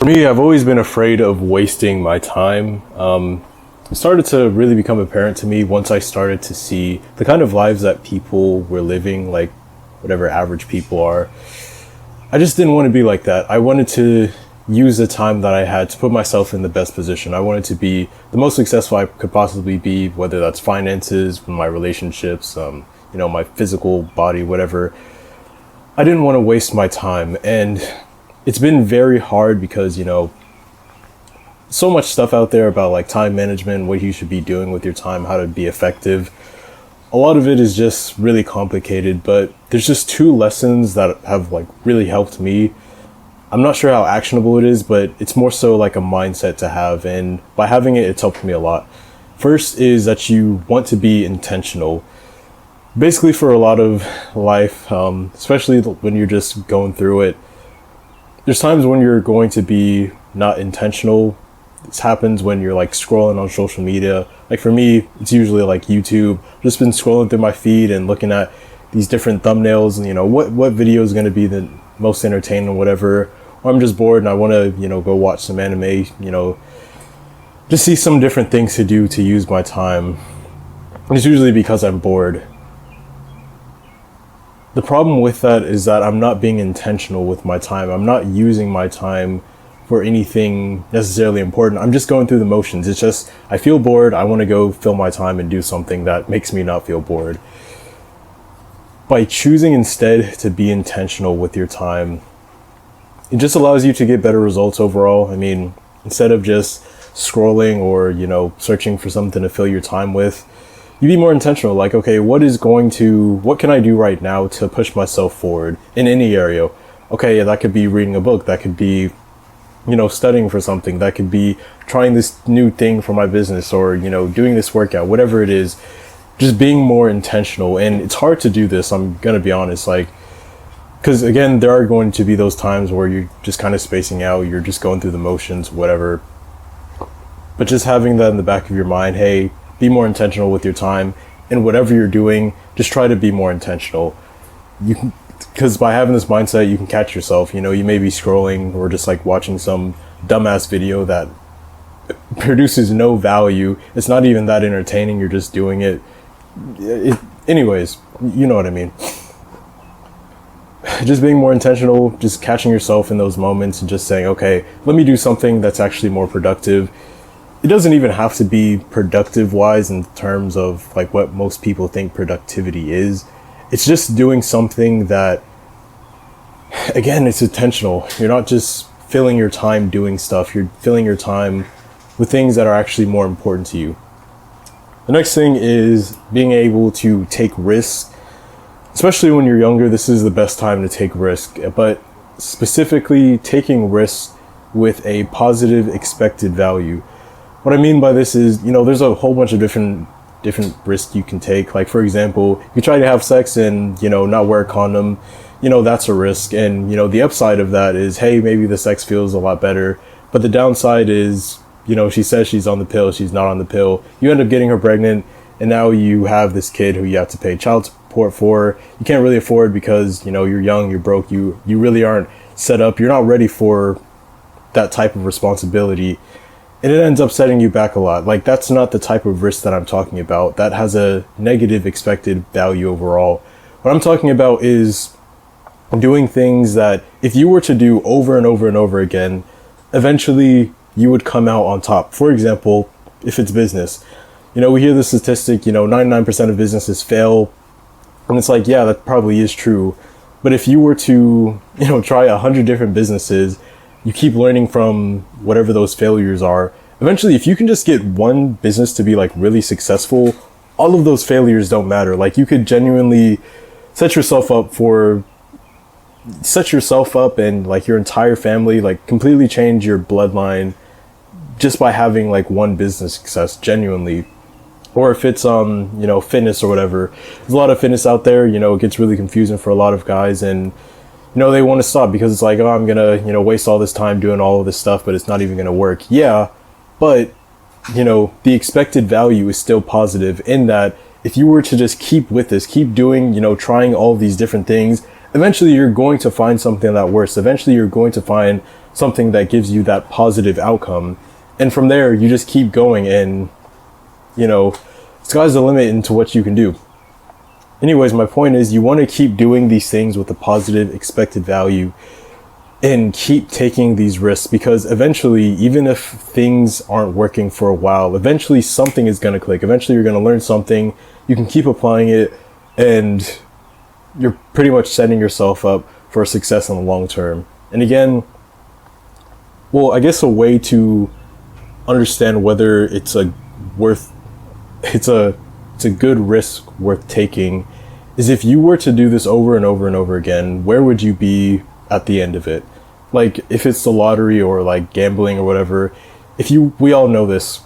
For me, I've always been afraid of wasting my time. It started to really become apparent to me once I started to see the kind of lives that people were living, like whatever average people are. I just didn't want to be like that. I wanted to use the time that I had to put myself in the best position. I wanted to be the most successful I could possibly be, whether that's finances, my relationships, my physical body, whatever. I didn't want to waste my time. And it's been very hard because, so much stuff out there about like time management, what you should be doing with your time, how to be effective. A lot of it is just really complicated, but there's just two lessons that have like really helped me. I'm not sure how actionable it is, but it's more so like a mindset to have. And by having it, it's helped me a lot. First is that you want to be intentional. Basically for a lot of life, especially when you're just going through it, there's times when you're going to be not intentional. This happens when you're like scrolling on social media. Like for me, it's usually like YouTube. I've just been scrolling through my feed and looking at these different thumbnails and what video is going to be the most entertaining or whatever. Or I'm just bored and I want to, go watch some anime, just see some different things to do to use my time. It's usually because I'm bored. The problem with that is that I'm not being intentional with my time. I'm not using my time for anything necessarily important. I'm just going through the motions. It's just, I feel bored. I want to go fill my time and do something that makes me not feel bored. By choosing instead to be intentional with your time, it just allows you to get better results overall. I mean, instead of just scrolling or, searching for something to fill your time with, you be more intentional. Like, okay, what can I do right now to push myself forward in any area? Okay, yeah, that could be reading a book. That could be, studying for something. That could be trying this new thing for my business or, doing this workout, whatever it is, just being more intentional. And it's hard to do this. I'm going to be honest. Because again, there are going to be those times where you're just kind of spacing out. You're just going through the motions, whatever. But just having that in the back of your mind, hey, be more intentional with your time, and whatever you're doing, just try to be more intentional. Because by having this mindset, you can catch yourself. You may be scrolling or just like watching some dumbass video that produces no value. It's not even that entertaining. You're just doing it. Anyways, you know what I mean. Just being more intentional, just catching yourself in those moments and just saying, okay, let me do something that's actually more productive. It doesn't even have to be productive wise in terms of like what most people think productivity is. It's just doing something that, again, it's intentional. You're not just filling your time doing stuff. You're filling your time with things that are actually more important to you. The next thing is being able to take risks. Especially when you're younger, this is the best time to take risks. But specifically taking risks with a positive expected value. What I mean by this is, there's a whole bunch of different risks you can take. Like, for example, you try to have sex and, not wear a condom, that's a risk. And, the upside of that is, hey, maybe the sex feels a lot better. But the downside is, she says she's on the pill, she's not on the pill. You end up getting her pregnant, and now you have this kid who you have to pay child support for. You can't really afford because, you're young, you're broke, you really aren't set up. You're not ready for that type of responsibility. And it ends up setting you back a lot. Like, that's not the type of risk that I'm talking about. That has a negative expected value overall. What I'm talking about is doing things that if you were to do over and over and over again, eventually you would come out on top. For example, if it's business, we hear the statistic, 99% of businesses fail. And it's like, yeah, that probably is true. But if you were to, try 100 different businesses, you keep learning from whatever those failures are. Eventually, if you can just get one business to be like really successful, all of those failures don't matter. Like, you could genuinely set yourself up and like your entire family, like completely change your bloodline just by having like one business success, genuinely. Or if it's, fitness or whatever, there's a lot of fitness out there, it gets really confusing for a lot of guys, and they want to stop because it's like, oh, I'm going to, waste all this time doing all of this stuff, but it's not even going to work. Yeah, but, the expected value is still positive in that if you were to just keep with this, keep doing, trying all these different things, eventually you're going to find something that works. Eventually you're going to find something that gives you that positive outcome. And from there, you just keep going, and, you know, sky's the limit into what you can do. Anyways, my point is, you want to keep doing these things with a positive expected value and keep taking these risks, because eventually, even if things aren't working for a while, eventually something is going to click. Eventually you're going to learn something, you can keep applying it, and you're pretty much setting yourself up for success in the long term. And again, well, I guess a way to understand whether it's a good risk worth taking is, if you were to do this over and over and over again, where would you be at the end of it? Like, if it's the lottery or like gambling or whatever, we all know this,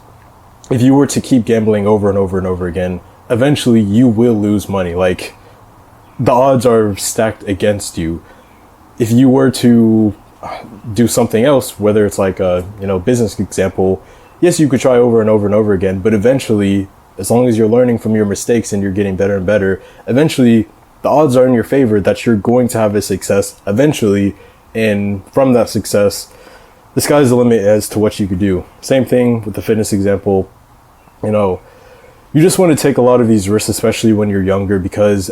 if you were to keep gambling over and over and over again, eventually you will lose money. Like, the odds are stacked against you. If you were to do something else, whether it's like a, business example, yes, you could try over and over and over again, but eventually, as long as you're learning from your mistakes and you're getting better and better, eventually the odds are in your favor that you're going to have a success eventually. And from that success, the sky's the limit as to what you could do. Same thing with the fitness example. You just want to take a lot of these risks, especially when you're younger, because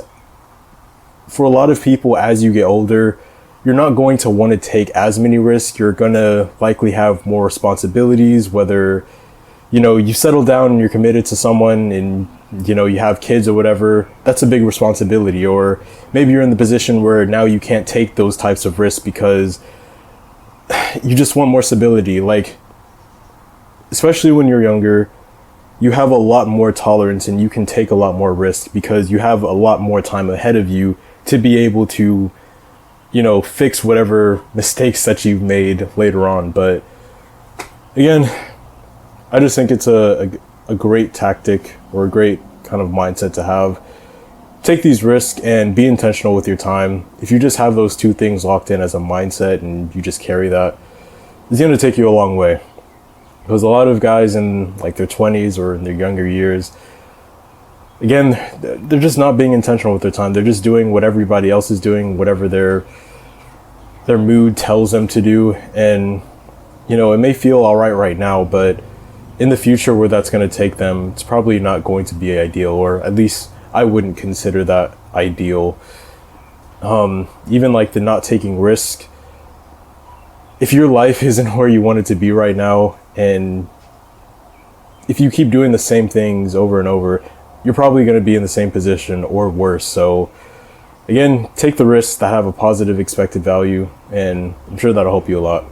for a lot of people, as you get older, you're not going to want to take as many risks. You're going to likely have more responsibilities, whether you settle down and you're committed to someone, and you have kids or whatever. That's a big responsibility. Or maybe you're in the position where now you can't take those types of risks because you just want more stability. Like, especially when you're younger, you have a lot more tolerance and you can take a lot more risk because you have a lot more time ahead of you to be able to fix whatever mistakes that you've made later on. But again, I just think it's a great tactic, or a great kind of mindset to have. Take these risks and be intentional with your time. If you just have those two things locked in as a mindset and you just carry that, it's going to take you a long way. Because a lot of guys in like their 20s or in their younger years, again, they're just not being intentional with their time. They're just doing what everybody else is doing, whatever their mood tells them to do. And it may feel all right now, but in the future, where that's going to take them, it's probably not going to be ideal, or at least I wouldn't consider that ideal. Even like the not taking risk, if your life isn't where you want it to be right now, and if you keep doing the same things over and over, you're probably going to be in the same position or worse. So again, take the risks that have a positive expected value, and I'm sure that'll help you a lot.